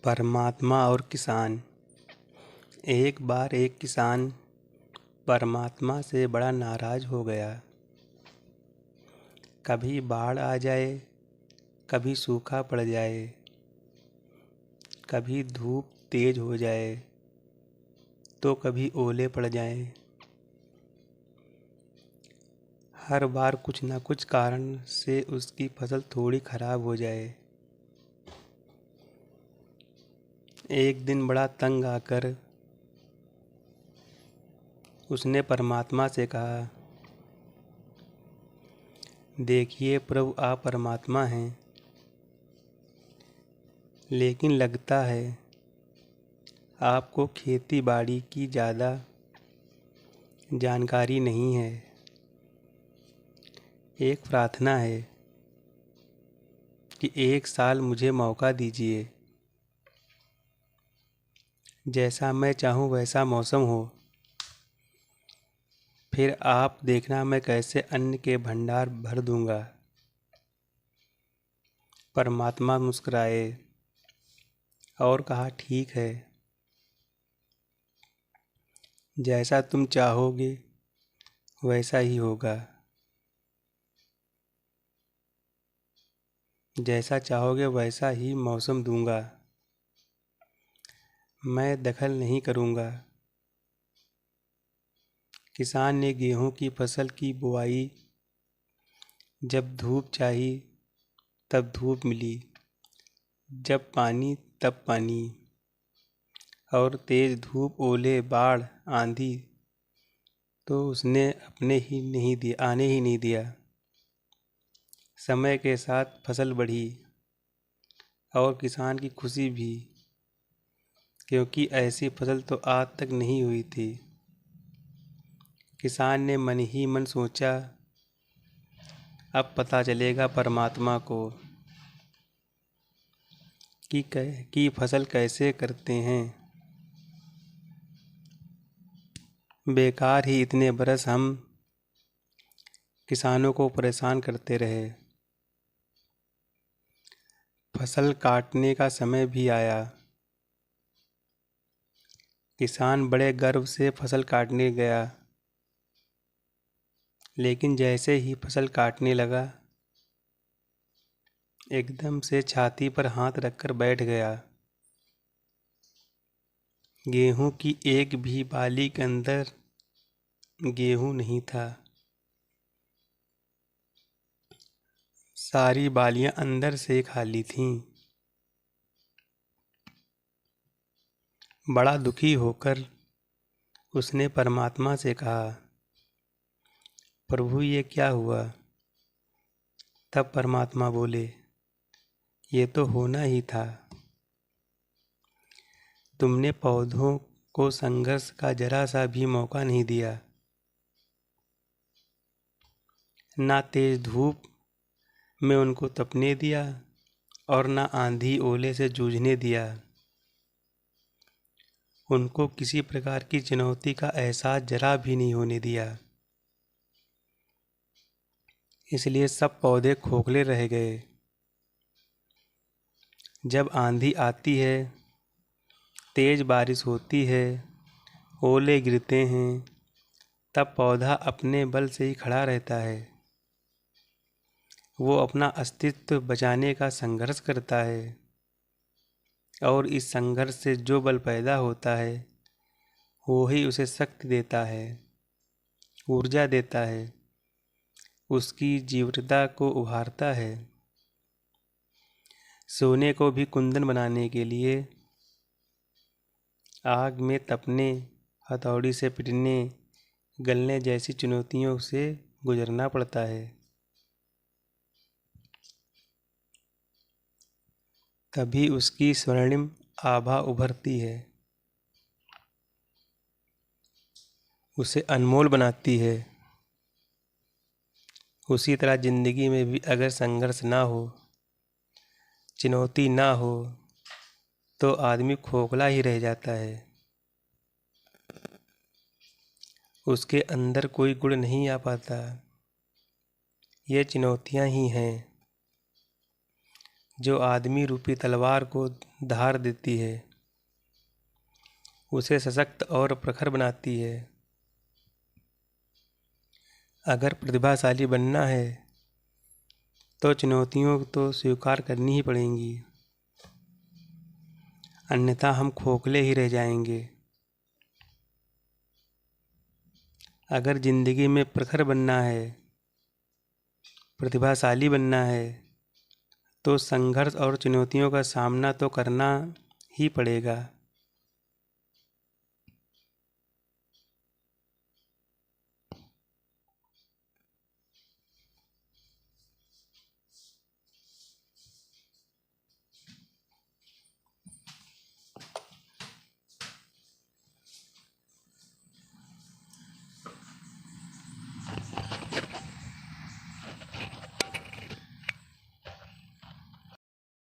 परमात्मा और किसान। एक बार एक किसान परमात्मा से बड़ा नाराज हो गया। कभी बाढ़ आ जाए, कभी सूखा पड़ जाए, कभी धूप तेज हो जाए, तो कभी ओले पड़ जाएं। हर बार कुछ न कुछ कारण से उसकी फसल थोड़ी खराब हो जाए। एक दिन बड़ा तंग आकर उसने परमात्मा से कहा, देखिए प्रभु, आप परमात्मा हैं, लेकिन लगता है आपको खेती बाड़ी की ज़्यादा जानकारी नहीं है। एक प्रार्थना है कि एक साल मुझे मौका दीजिए। जैसा मैं चाहूँ वैसा मौसम हो, फिर आप देखना मैं कैसे अन्न के भंडार भर दूंगा। परमात्मा मुस्कुराए और कहा, ठीक है, जैसा तुम चाहोगे वैसा ही होगा। जैसा चाहोगे वैसा ही मौसम दूंगा। मैं दखल नहीं करूंगा। किसान ने गेहूं की फसल की बुआई। जब धूप चाहिए तब धूप मिली, जब पानी तब पानी, और तेज धूप, ओले, बाढ़, आंधी तो उसने आने ही नहीं दिया। समय के साथ फसल बढ़ी और किसान की खुशी भी, क्योंकि ऐसी फसल तो आज तक नहीं हुई थी। किसान ने मन ही मन सोचा, अब पता चलेगा परमात्मा को कि फसल कैसे करते हैं। बेकार ही इतने बरस हम किसानों को परेशान करते रहे। फसल काटने का समय भी आया। किसान बड़े गर्व से फसल काटने गया, लेकिन जैसे ही फसल काटने लगा, एकदम से छाती पर हाथ रखकर बैठ गया। गेहूं की एक भी बाली के अंदर गेहूं नहीं था। सारी बालियां अंदर से खाली थीं। बड़ा दुखी होकर उसने परमात्मा से कहा, प्रभु, ये क्या हुआ? तब परमात्मा बोले, ये तो होना ही था। तुमने पौधों को संघर्ष का जरा सा भी मौका नहीं दिया। ना तेज धूप में उनको तपने दिया और ना आंधी ओले से जूझने दिया। उनको किसी प्रकार की चुनौती का एहसास जरा भी नहीं होने दिया। इसलिए सब पौधे खोखले रह गए। जब आंधी आती है, तेज बारिश होती है, ओले गिरते हैं, तब पौधा अपने बल से ही खड़ा रहता है। वो अपना अस्तित्व बचाने का संघर्ष करता है, और इस संघर्ष से जो बल पैदा होता है वो ही उसे शक्ति देता है, ऊर्जा देता है, उसकी जीवटता को उभारता है। सोने को भी कुंदन बनाने के लिए आग में तपने, हथौड़ी से पीटने, गलने जैसी चुनौतियों से गुजरना पड़ता है। तभी उसकी स्वर्णिम आभा उभरती है, उसे अनमोल बनाती है। उसी तरह जिंदगी में भी अगर संघर्ष ना हो, चुनौती ना हो, तो आदमी खोखला ही रह जाता है। उसके अंदर कोई गुण नहीं आ पाता। ये चुनौतियां ही हैं जो आदमी रूपी तलवार को धार देती है, उसे सशक्त और प्रखर बनाती है। अगर प्रतिभाशाली बनना है तो चुनौतियों तो स्वीकार करनी ही पड़ेंगी, अन्यथा हम खोखले ही रह जाएंगे। अगर जिंदगी में प्रखर बनना है, प्रतिभाशाली बनना है, तो संघर्ष और चुनौतियों का सामना तो करना ही पड़ेगा।